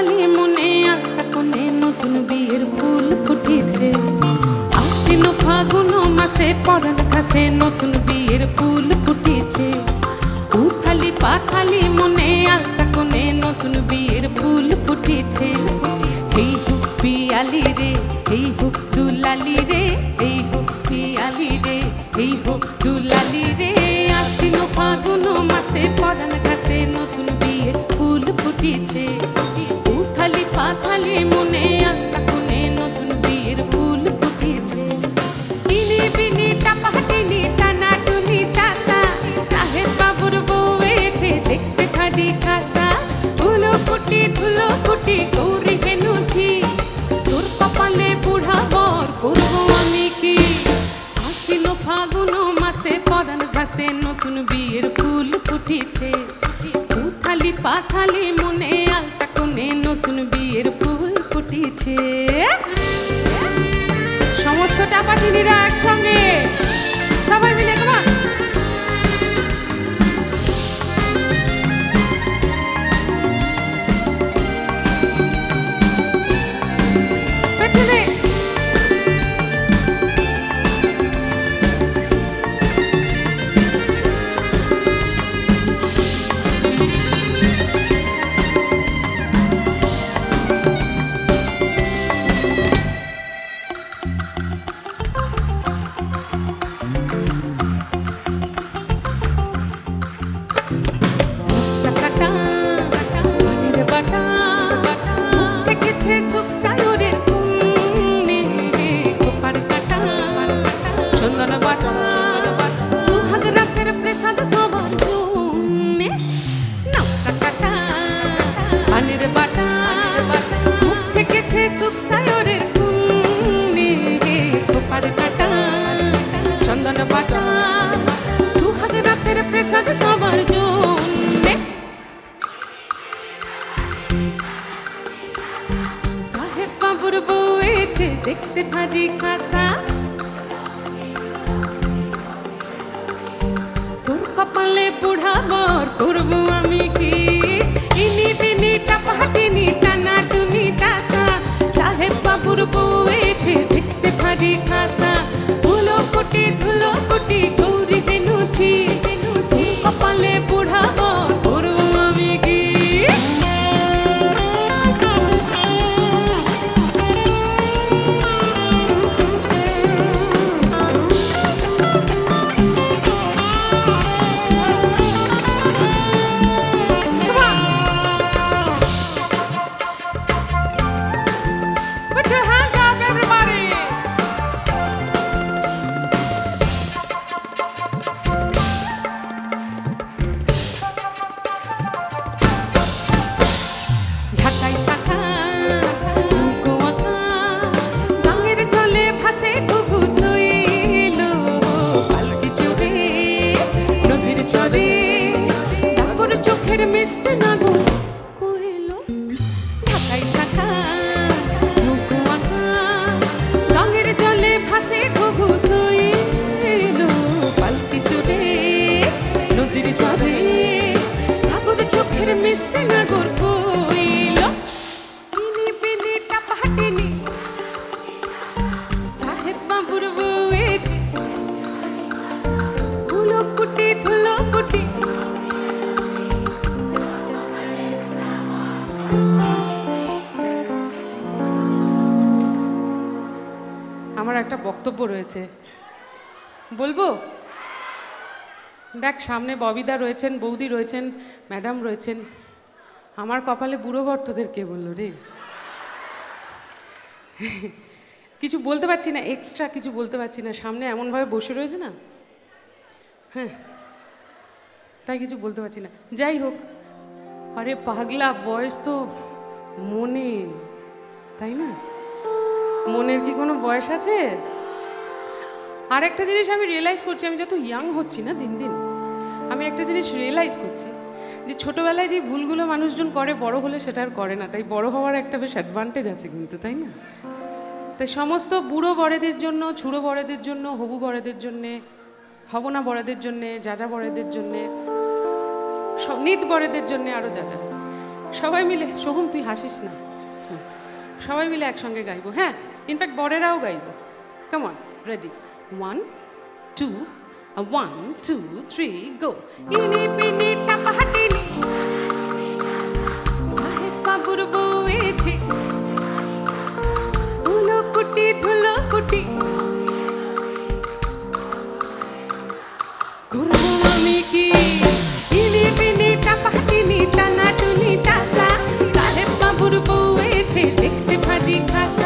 পাথালি মনে আলতা কোণে নতুন বিয়ের ফুল ফুটেছে। আশ্বিন ফাগুন মাসে পরাণ ঘাসে নতুন বিয়ের ফুল ফুটেছে। উথালি পাথালি মনে আলতা কোণে নতুন বিয়ের ফুল ফুটেছে। হেই হো পিয়ালি রে, হেই হো দুলালি রে, হেই হো পিয়ালি রে, হেই হো দুলালি রে। আশ্বিন ফাগুন মাসে পরাণ ঘাসে নতুন বিয়ের ফুল ফুটেছে। উথালি পাথালি মনে আলতা কোণে নতুন বিয়ের ফুল ফুটেছে। টিনি বিনি টাপা টিনি টানা টুনি টাসা, সাহেব বাবুর বউয়েছে দেখতে খাড়ি খাসা। ধুলো কুটি গৌরী হেনুছি, তোর কপালে বুড়া বর করবো আমি কি। আশ্বিন ফাগুন মাসে পরাণ ঘাসে নতুন বিয়ের ফুল ফুটেছে। উথালি পাথালি মনে আলতা কোণে নতুন বিয়ের ফুল ফুটেছে। সমস্ত টাপাটিনিরা একসঙ্গে সবাই মিলে তোমার পেছনে দেখতে ভারী খাসা। তোর কপালে বুড়া বর করবো আমি কি। ইনি বিনি টাপা টিনি টানা টুনি টাসা, সাহেব বাবুর বউয়েছে দেখতে ভারী খাসা। ধুলো কুটি গৌরী হেনুছি, তোর কপালে বুড়া বর করবো আমি কি। আমার একটা বক্তব্য রয়েছে, বলবো? দেখ, সামনে ববিদা রয়েছেন, বৌদি রয়েছেন, ম্যাডাম রয়েছেন। আমার কপালে বুড়ো বর তোদের কে বললো রে? কিছু বলতে পারছি না, এক্সট্রা কিছু বলতে পারছি না। সামনে এমনভাবে বসে রয়েছে না, হ্যাঁ, তাই কিছু বলতে পারছি না। যাই হোক, আরে পাগলা, বয়স তো মনে, তাই না? মনের কি কোনো বয়স আছে? আর একটা জিনিস আমি রিয়েলাইজ করছি, আমি যত ইয়াং হচ্ছি না দিন দিন, আমি একটা জিনিস রিয়েলাইজ করছি যে ছোটোবেলায় যে ভুলগুলো মানুষজন করে বড় হলে সেটা আর করে না। তাই বড় হওয়ার একটা বেশ অ্যাডভান্টেজ আছে কিন্তু, তাই না? তাই সমস্ত বুড়ো বড়েদের জন্য, ছুড়ো বড়েদের জন্য, হবু বড়েদের জন্যে, হব না বড়েদের জন্যে, যা যা বড়েদের জন্যে, নিত বড়েদের জন্যে, আরও যা যা আছে, সবাই মিলে, সোহম তুই হাসিস না, সবাই মিলে একসঙ্গে গাইবো, হ্যাঁ, ইনফ্যাক্ট বড়েরাও গাইবো। কাম অন, রেডি, 1 2 1 2 3 গো। ইনি বিনি টাপাহাটিনি সাহেব বাবুর বউয়েছে, ধুলো কুটি করবো আমি কি। ইনি বিনি টাপাহাটিনি টানা টুনি টাসা, সাহেব বাবুর বউয়েছে দেখতে ভারী খাসা।